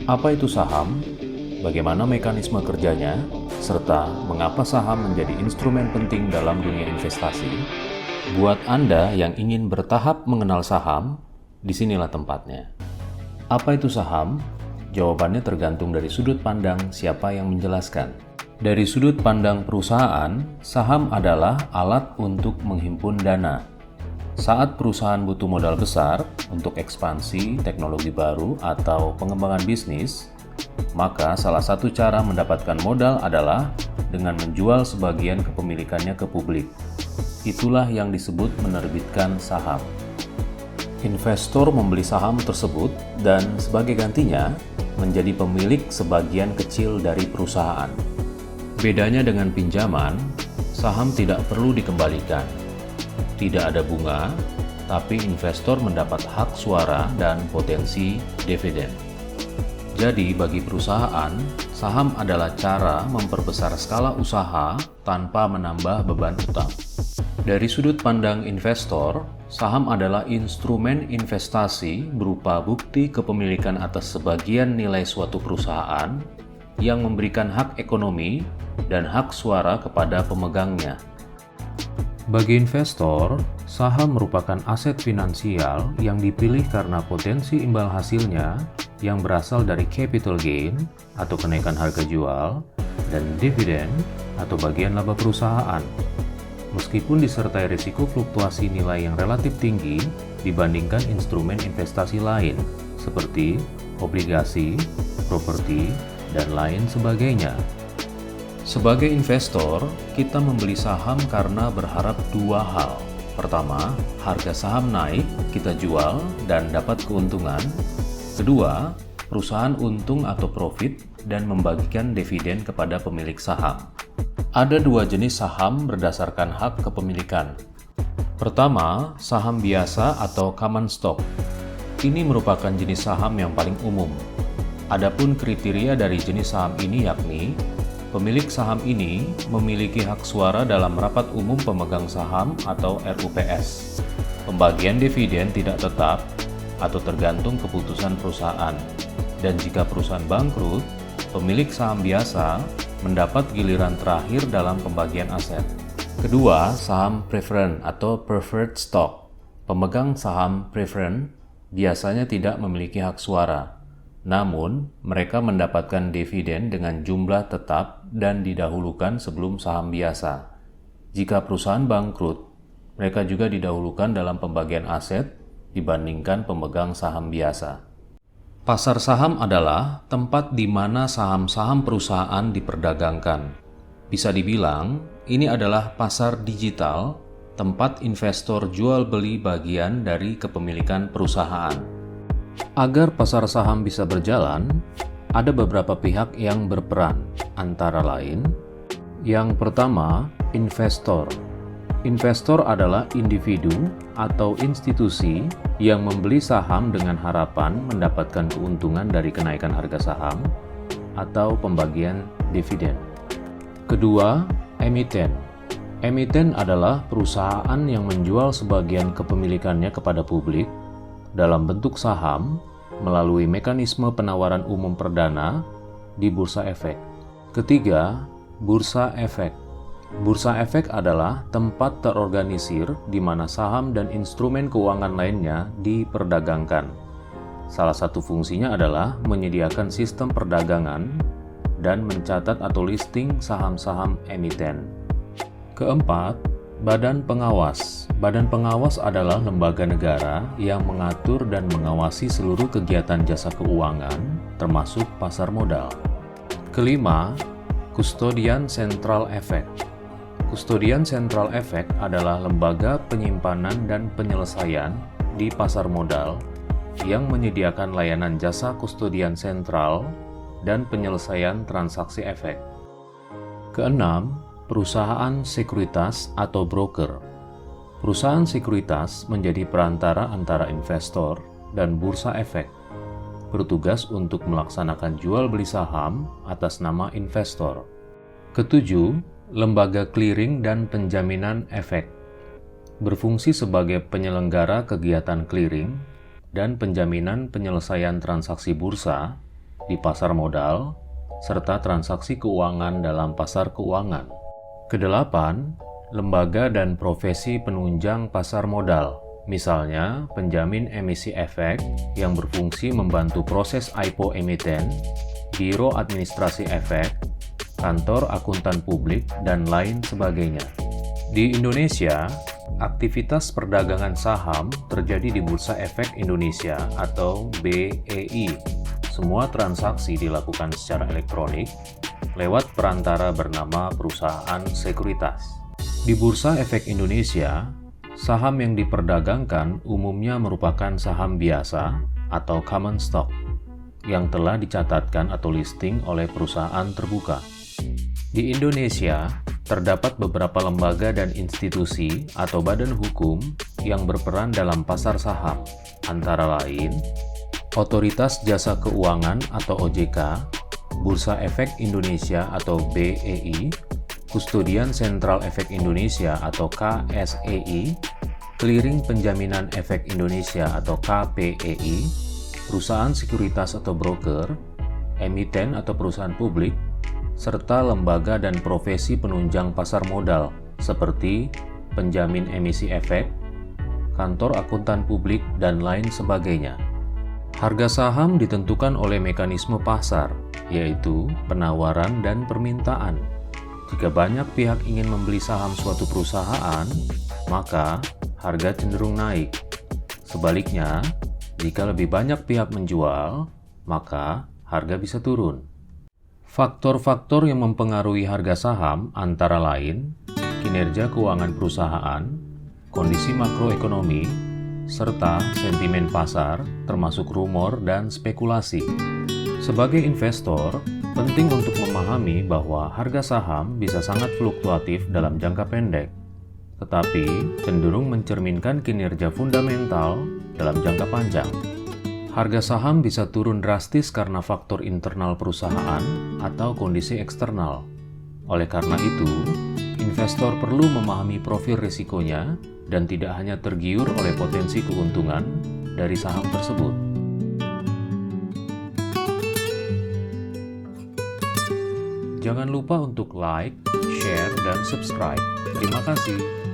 Apa itu saham? Bagaimana mekanisme kerjanya? Serta mengapa saham menjadi instrumen penting dalam dunia investasi? Buat Anda yang ingin bertahap mengenal saham, disinilah tempatnya. Apa itu saham? Jawabannya tergantung dari sudut pandang siapa yang menjelaskan. Dari sudut pandang perusahaan, saham adalah alat untuk menghimpun dana. Saat perusahaan butuh modal besar untuk ekspansi, teknologi baru, atau pengembangan bisnis, maka salah satu cara mendapatkan modal adalah dengan menjual sebagian kepemilikannya ke publik. Itulah yang disebut menerbitkan saham. Investor membeli saham tersebut dan sebagai gantinya menjadi pemilik sebagian kecil dari perusahaan. Bedanya dengan pinjaman, saham tidak perlu dikembalikan. Tidak ada bunga, tapi investor mendapat hak suara dan potensi dividen. Jadi bagi perusahaan, saham adalah cara memperbesar skala usaha tanpa menambah beban utang. Dari sudut pandang investor, saham adalah instrumen investasi berupa bukti kepemilikan atas sebagian nilai suatu perusahaan yang memberikan hak ekonomi dan hak suara kepada pemegangnya. Bagi investor, saham merupakan aset finansial yang dipilih karena potensi imbal hasilnya yang berasal dari capital gain atau kenaikan harga jual dan dividen atau bagian laba perusahaan. Meskipun disertai risiko fluktuasi nilai yang relatif tinggi dibandingkan instrumen investasi lain seperti obligasi, properti, dan lain sebagainya. Sebagai investor, kita membeli saham karena berharap dua hal. Pertama, harga saham naik, kita jual dan dapat keuntungan. Kedua, perusahaan untung atau profit dan membagikan dividen kepada pemilik saham. Ada dua jenis saham berdasarkan hak kepemilikan. Pertama, saham biasa atau common stock. Ini merupakan jenis saham yang paling umum. Adapun kriteria dari jenis saham ini yakni pemilik saham ini memiliki hak suara dalam rapat umum pemegang saham atau RUPS. Pembagian dividen tidak tetap atau tergantung keputusan perusahaan. Dan jika perusahaan bangkrut, pemilik saham biasa mendapat giliran terakhir dalam pembagian aset. Kedua, saham preferred atau preferred stock. Pemegang saham preferred biasanya tidak memiliki hak suara. Namun, mereka mendapatkan dividen dengan jumlah tetap dan didahulukan sebelum saham biasa. Jika perusahaan bangkrut, mereka juga didahulukan dalam pembagian aset dibandingkan pemegang saham biasa. Pasar saham adalah tempat di mana saham-saham perusahaan diperdagangkan. Bisa dibilang, ini adalah pasar digital, tempat investor jual beli bagian dari kepemilikan perusahaan. Agar pasar saham bisa berjalan, ada beberapa pihak yang berperan, antara lain, yang pertama, investor. Investor adalah individu atau institusi yang membeli saham dengan harapan mendapatkan keuntungan dari kenaikan harga saham atau pembagian dividen. Kedua, emiten. Emiten adalah perusahaan yang menjual sebagian kepemilikannya kepada publik dalam bentuk saham melalui mekanisme penawaran umum perdana di bursa efek. Ketiga, bursa efek. Bursa efek adalah tempat terorganisir di mana saham dan instrumen keuangan lainnya diperdagangkan. Salah satu fungsinya adalah menyediakan sistem perdagangan dan mencatat atau listing saham-saham emiten. Keempat, Badan Pengawas. Badan Pengawas adalah lembaga negara yang mengatur dan mengawasi seluruh kegiatan jasa keuangan, termasuk pasar modal. Kelima, Kustodian Sentral Efek. Kustodian Sentral Efek adalah lembaga penyimpanan dan penyelesaian di pasar modal yang menyediakan layanan jasa kustodian sentral dan penyelesaian transaksi efek. Keenam, perusahaan sekuritas atau broker. Perusahaan sekuritas menjadi perantara antara investor dan bursa efek, bertugas untuk melaksanakan jual beli saham atas nama investor. Ketujuh, lembaga clearing dan penjaminan efek. Berfungsi sebagai penyelenggara kegiatan clearing dan penjaminan penyelesaian transaksi bursa di pasar modal, serta transaksi keuangan dalam pasar keuangan. Kedelapan, lembaga dan profesi penunjang pasar modal, misalnya penjamin emisi efek yang berfungsi membantu proses IPO emiten, biro administrasi efek, kantor akuntan publik, dan lain sebagainya. Di Indonesia, aktivitas perdagangan saham terjadi di Bursa Efek Indonesia atau BEI. Semua transaksi dilakukan secara elektronik lewat perantara bernama perusahaan sekuritas. Di Bursa Efek Indonesia, saham yang diperdagangkan umumnya merupakan saham biasa atau common stock yang telah dicatatkan atau listing oleh perusahaan terbuka. Di Indonesia, terdapat beberapa lembaga dan institusi atau badan hukum yang berperan dalam pasar saham, antara lain Otoritas Jasa Keuangan atau OJK, Bursa Efek Indonesia atau BEI, Kustodian Sentral Efek Indonesia atau KSEI, Clearing Penjaminan Efek Indonesia atau KPEI, perusahaan sekuritas atau broker, emiten atau perusahaan publik, serta lembaga dan profesi penunjang pasar modal seperti penjamin emisi efek, kantor akuntan publik, dan lain sebagainya. Harga saham ditentukan oleh mekanisme pasar, yaitu penawaran dan permintaan. Jika banyak pihak ingin membeli saham suatu perusahaan, maka harga cenderung naik. Sebaliknya, jika lebih banyak pihak menjual, maka harga bisa turun. Faktor-faktor yang mempengaruhi harga saham antara lain kinerja keuangan perusahaan, kondisi makroekonomi, serta sentimen pasar, termasuk rumor dan spekulasi. Sebagai investor, penting untuk memahami bahwa harga saham bisa sangat fluktuatif dalam jangka pendek, tetapi cenderung mencerminkan kinerja fundamental dalam jangka panjang. Harga saham bisa turun drastis karena faktor internal perusahaan atau kondisi eksternal. Oleh karena itu, investor perlu memahami profil risikonya dan tidak hanya tergiur oleh potensi keuntungan dari saham tersebut. Jangan lupa untuk like, share, dan subscribe. Terima kasih.